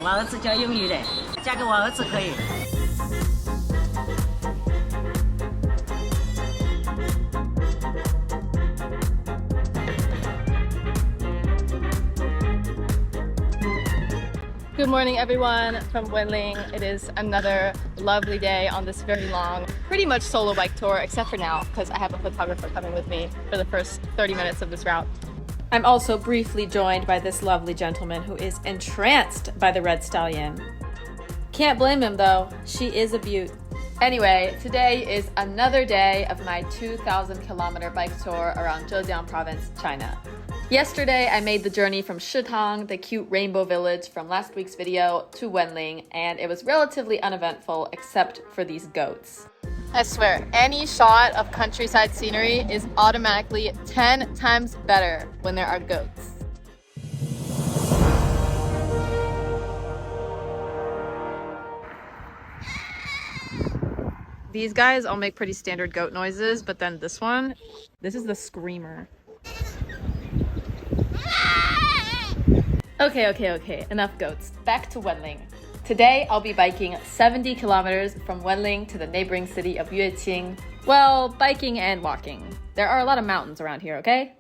我儿子教英语的，嫁给我儿子可以。Good morning, everyone from Wenling. It is another lovely day on this very long, pretty much solo bike tour, except for now, because I have a photographer coming with me for the first 30 minutes of this route. I'm also briefly joined by this lovely gentleman who is entranced by the red stallion. Can't blame him though, she is a beaut. Anyway, today is another day of my 2,000-kilometer bike tour around Zhejiang province, China. Yesterday, I made the journey from Shitang, the cute rainbow village from last week's video, to Wenling, and it was relatively uneventful except for these goats. I swear, any shot of countryside scenery is automatically 10 times better when there are goats. These guys all make pretty standard goat noises, but then this is the screamer. Okay, enough goats. Back to Wenling. Today, I'll be biking 70 kilometers from Wenling to the neighboring city of Yueqing. Well, biking and walking. There are a lot of mountains around here, okay?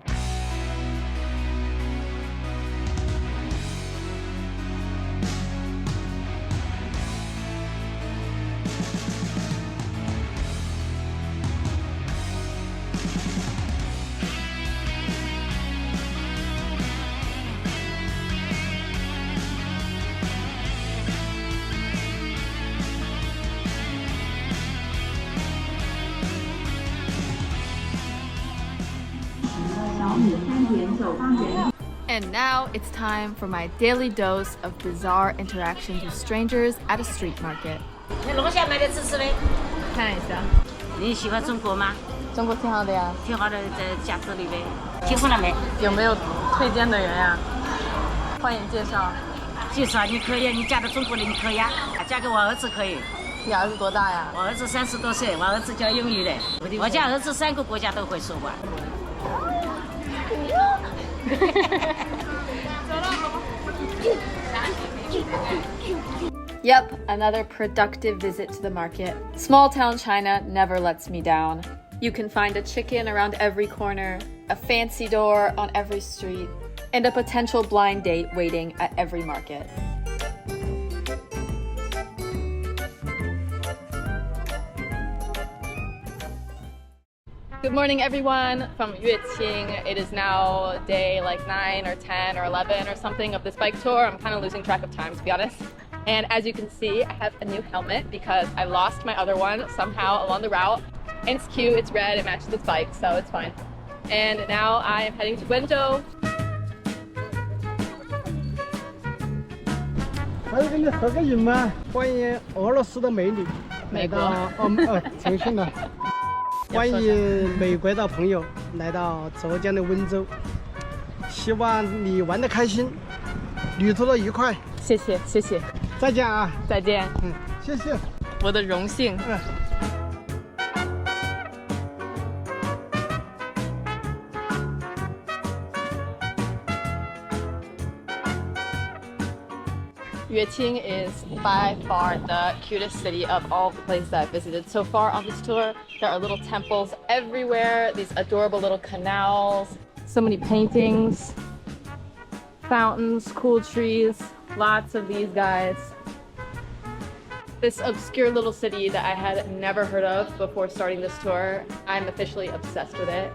And now it's time for my daily dose of bizarre interactions with strangers at a street market. 那楼下买点吃吃呗。看一下，你喜欢中国吗？中国挺好的呀。挺好的，在加州里呗。听说了没？有没有推荐的人呀？欢迎介绍。介绍你可以，你嫁到中国的你可以啊，嫁给我儿子可以。你儿子多大呀？我儿子30多岁，我儿子教英语的。我家儿子3个国家都会说话。Yep, another productive visit to the market. Small town China never lets me down. You can find a chicken around every corner, a fancy door on every street, and a potential blind date waiting at every market. Good morning, everyone from Yueqing. It is now day like 9 or 10 or 11 or something of this bike tour. I'm kind of losing track of time, to be honest. And as you can see, I have a new helmet because I lost my other one somehow along the route. And it's cute, it's red, it matches this bike, so it's fine. And now I am heading to Wenzhou. 还有给你合个影吗？欢迎俄罗斯的美女来到重庆了。欢迎美国的朋友来到浙江的温州，希望你玩得开心，旅途的愉快。谢谢，谢谢。再见啊！再见。谢谢。我的荣幸。Yueqing is by far the cutest city of all the places I've visited so far on this tour. There are little temples everywhere, these adorable little canals, so many paintings, fountains, cool trees, lots of these guys. This obscure little city that I had never heard of before starting this tour, I'm officially obsessed with it.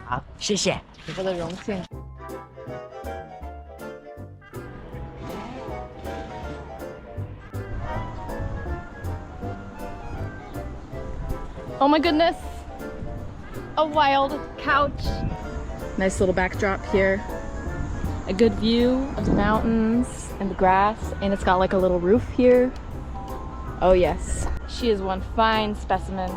Hảo, 谢谢。我的荣幸。Oh my goodness! A wild couch. Nice little backdrop here. A good view of the mountains and the grass, and it's got like a little roof here. Oh yes, she is one fine specimen.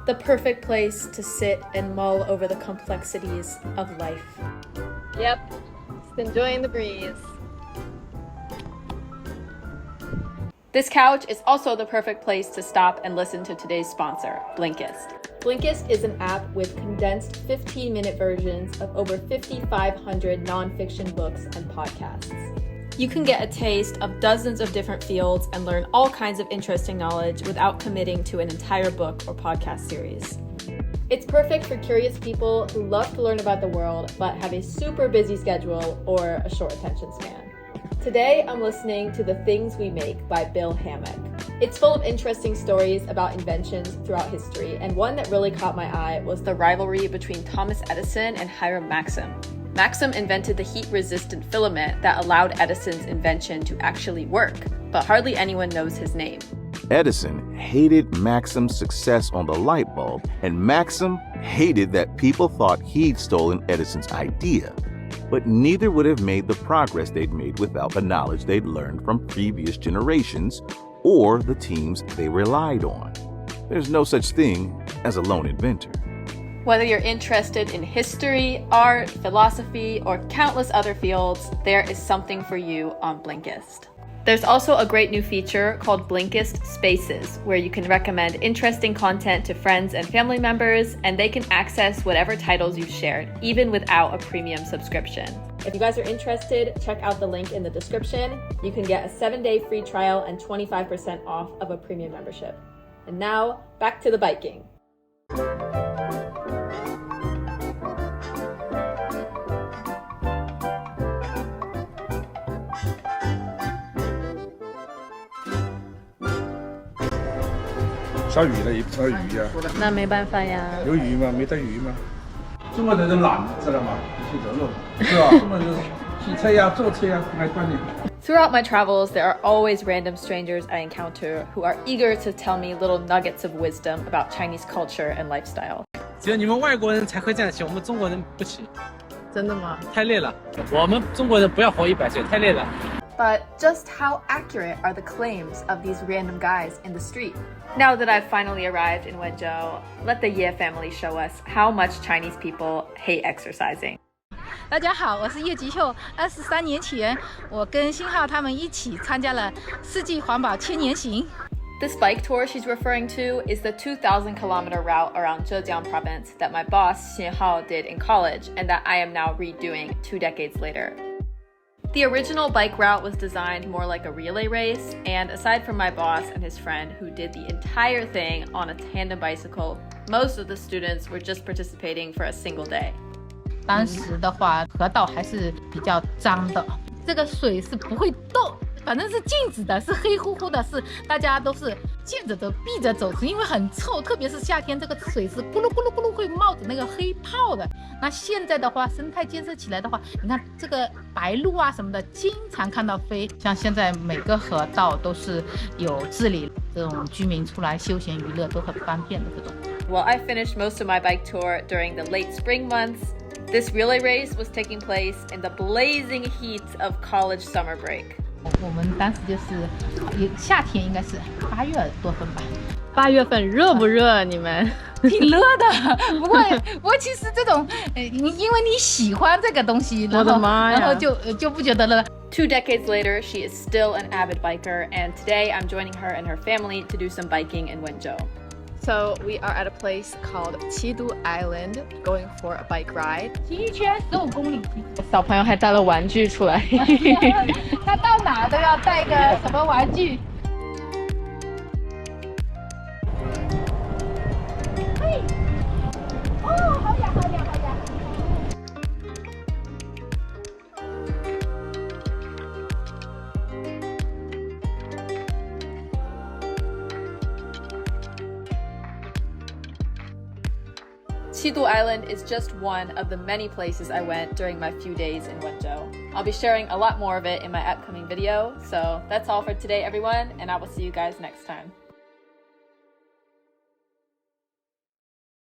The perfect place to sit and mull over the complexities of life. Yep, just enjoying the breeze. This couch is also the perfect place to stop and listen to today's sponsor, Blinkist. Blinkist is an app with condensed 15-minute versions of over 5,500 nonfiction books and podcasts. You can get a taste of dozens of different fields and learn all kinds of interesting knowledge without committing to an entire book or podcast series. It's perfect for curious people who love to learn about the world but have a super busy schedule or a short attention span. Today, I'm listening to The Things We Make by Bill Hammack. It's full of interesting stories about inventions throughout history, and one that really caught my eye was the rivalry between Thomas Edison and Hiram Maxim. Maxim invented the heat-resistant filament that allowed Edison's invention to actually work, but hardly anyone knows his name. Edison hated Maxim's success on the light bulb, and Maxim hated that people thought he'd stolen Edison's idea. But neither would have made the progress they'd made without the knowledge they'd learned from previous generations or the teams they relied on. There's no such thing as a lone inventor. Whether you're interested in history, art, philosophy, or countless other fields, there is something for you on Blinkist. There's also a great new feature called Blinkist Spaces, where you can recommend interesting content to friends and family members, and they can access whatever titles you've shared, even without a premium subscription. If you guys are interested, check out the link in the description. You can get a 7-day free trial and 25% off of a premium membership. And now, back to the biking. 杀鱼了，也不杀鱼呀、那没办法呀。有鱼吗？没得鱼吗？中国人都懒，知道吗？去走路，是吧？中国人洗车呀、坐车呀，来锻炼。 Throughout my travels, there are always random strangers I encounter who are eager to tell me little nuggets of wisdom about Chinese culture and lifestyle. 只有你们外国人才会这样骑，我们中国人不骑。真的吗？太累了，我们中国人不要活100岁，太累了。 But just how accurate are the claims of these random guys in the street? Now that I've finally arrived in Wenzhou, let the Ye family show us how much Chinese people hate exercising. 大家好，我是叶吉秀。23年前，我跟新浩他们一起参加了世纪环保千年行。 This bike tour she's referring to is the 2,000-kilometer route around Zhejiang province that my boss, Xin Hao, did in college and that I am now redoing 2 decades later. The original bike route was designed more like a relay race, and aside from my boss and his friend who did the entire thing on a tandem bicycle, most of the students were just participating for a single day. 当时的话，河道还是比较脏的，这个水是不会动，反正是静止的，是黑乎乎的，是大家都是见着的闭着走，因为很臭，特别是夏天，这个水是咕噜咕噜咕噜会冒着那个黑泡的。那现在的话，生态建设起来的话，你看这个白鹭啊什么的，经常看到飞。像现在每个河道都是有治理，这种居民出来休闲娱乐都很方便的这种。Well, I finished most of my bike tour during the late spring months. This relay race was taking place in the blazing heat of college summer break. 我们当时就是夏天，应该是8月多份吧。8月份热不热？你们？挺热的，不过其实这种，因为你喜欢这个东西，然后就不觉得热。2 decades later, she is still an avid biker, and today I'm joining her and her family to do some biking in Wenzhou. So we are at a place called Qidu Island, going for a bike ride. 骑一圈15公里。小朋友还带了玩具出来。他到哪都要带个什么玩具。嘿，哦，好痒好痒好痒。 Qidu Island is just one of the many places I went during my few days in Wenzhou. I'll be sharing a lot more of it in my upcoming video. So that's all for today, everyone, and I will see you guys next time.